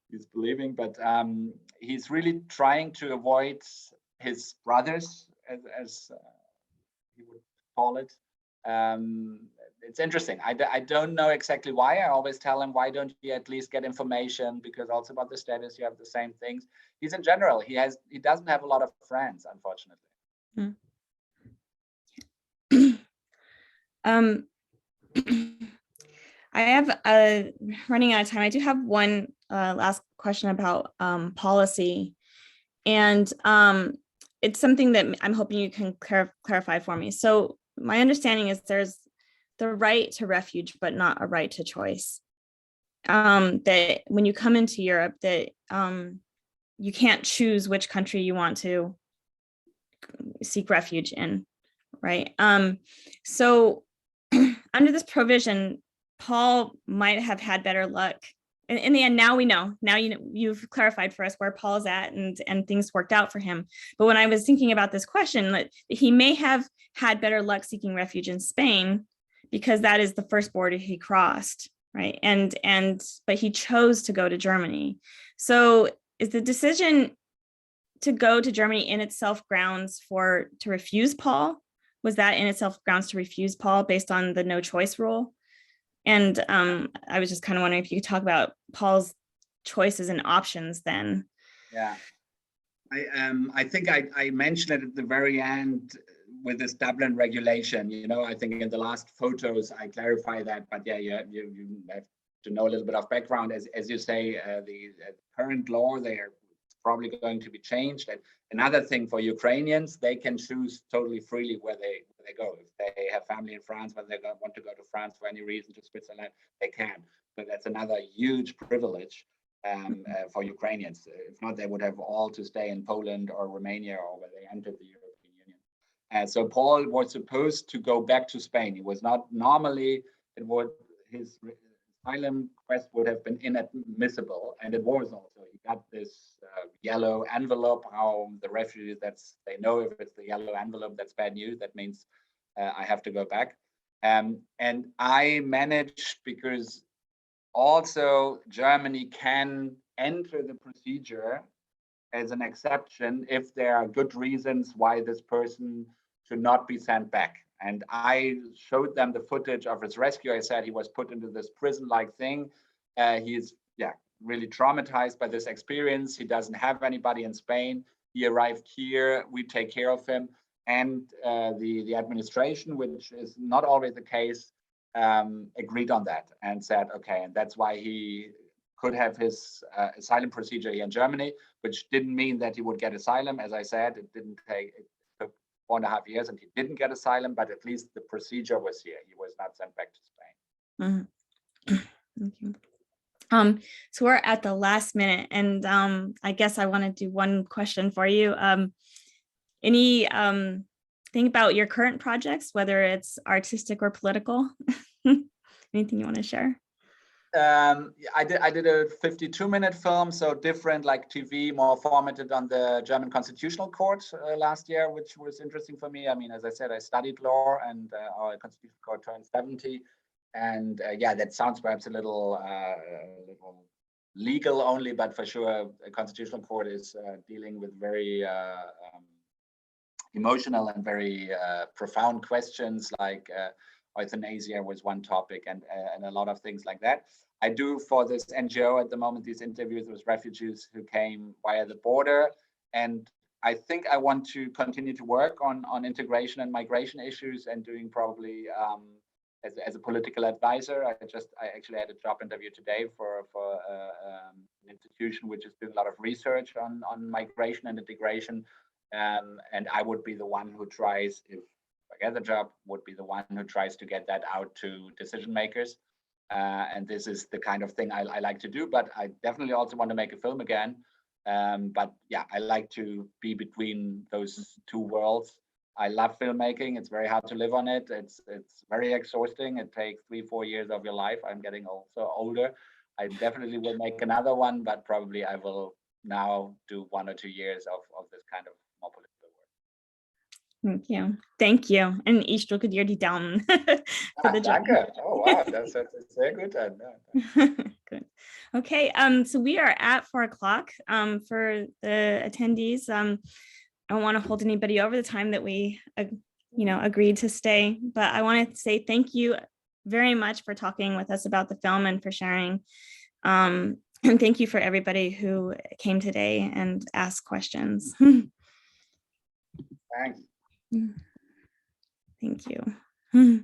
S3: he's believing, but he's really trying to avoid his brothers, as he would call it. It's interesting. I don't know exactly why. I always tell him, why don't you at least get information? Because also about the status, you have the same things. He's in general, he doesn't have a lot of friends, unfortunately.
S2: Mm. I have running out of time. I do have one last question about policy, and it's something that I'm hoping you can clarify for me. So my understanding is there's the right to refuge, but not a right to choice. That when you come into Europe, that you can't choose which country you want to seek refuge in, right? So under this provision, Paul might have had better luck. In the end, now we know. Now you've clarified for us where Paul's at, and things worked out for him. But when I was thinking about this question, that he may have had better luck seeking refuge in Spain, because that is the first border he crossed, right? But he chose to go to Germany. So is the decision to go to Germany in itself grounds to refuse Paul? Was that in itself grounds to refuse Paul based on the no choice rule? And I was just kind of wondering if you could talk about Paul's choices and options then.
S3: Yeah, I think I mentioned it at the very end with this Dublin regulation. You know, I think in the last photos I clarify that, but yeah, you have to know a little bit of background. As you say, the current law, they are probably going to be changed. And another thing for Ukrainians, they can choose totally freely where they go. If they have family in France, but they want to go to France for any reason, to Switzerland, they can. So that's another huge privilege for Ukrainians. If not, they would have all to stay in Poland or Romania, or where they entered the European Union. So Paul was supposed to go back to Spain. He was not, normally his asylum request would have been inadmissible, and it was also. He got this yellow envelope. How the refugees, they know if it's the yellow envelope, that's bad news. That means I have to go back. And I managed, because also Germany can enter the procedure as an exception if there are good reasons why this person should not be sent back. And I showed them the footage of his rescue. I said he was put into this prison-like thing. He's really traumatized by this experience. He doesn't have anybody in Spain. He arrived here. We take care of him. And the administration, which is not always the case, agreed on that and said, okay, and that's why he could have his asylum procedure here in Germany, which didn't mean that he would get asylum. As I said, it took 4.5 years and he didn't get asylum, but at least the procedure was here. He was not sent back to Spain.
S2: Mm-hmm. Thank you. So we're at the last minute, and I guess I want to do one question for you. Any think about your current projects, whether it's artistic or political? Anything you want to share?
S3: I did a 52-minute film, so different, like TV, more formatted on the German Constitutional Court last year, which was interesting for me. I mean, as I said, I studied law, and our Constitutional Court turned 70. And yeah, that sounds perhaps a little legal only, but for sure, a Constitutional Court is dealing with very emotional and very profound questions, like euthanasia was one topic, and a lot of things like that. I do for this NGO at the moment these interviews with refugees who came via the border, and I think I want to continue to work on integration and migration issues, and doing probably as a political advisor. I actually had a job interview today for an institution which is doing a lot of research on migration and integration. And I would be the one who tries, if I get the job, would be the one who tries to get that out to decision makers. And this is the kind of thing I like to do, but I definitely also want to make a film again. But yeah, I like to be between those two worlds. I love filmmaking. It's very hard to live on it. It's very exhausting. It takes 3-4 years of your life. I'm getting also older. I definitely will make another one, but probably I will now do 1 or 2 years of this kind of more political work.
S2: Thank you. Thank you. And ich drücke dir die Daumen for the job.
S3: Danke. Oh, wow. That's sehr gut.
S2: Good. Okay. So we are at 4 o'clock for the attendees. I don't want to hold anybody over the time that we, agreed to stay, but I want to say thank you very much for talking with us about the film and for sharing. And thank you for everybody who came today and asked questions.
S3: Thanks.
S2: Thank you.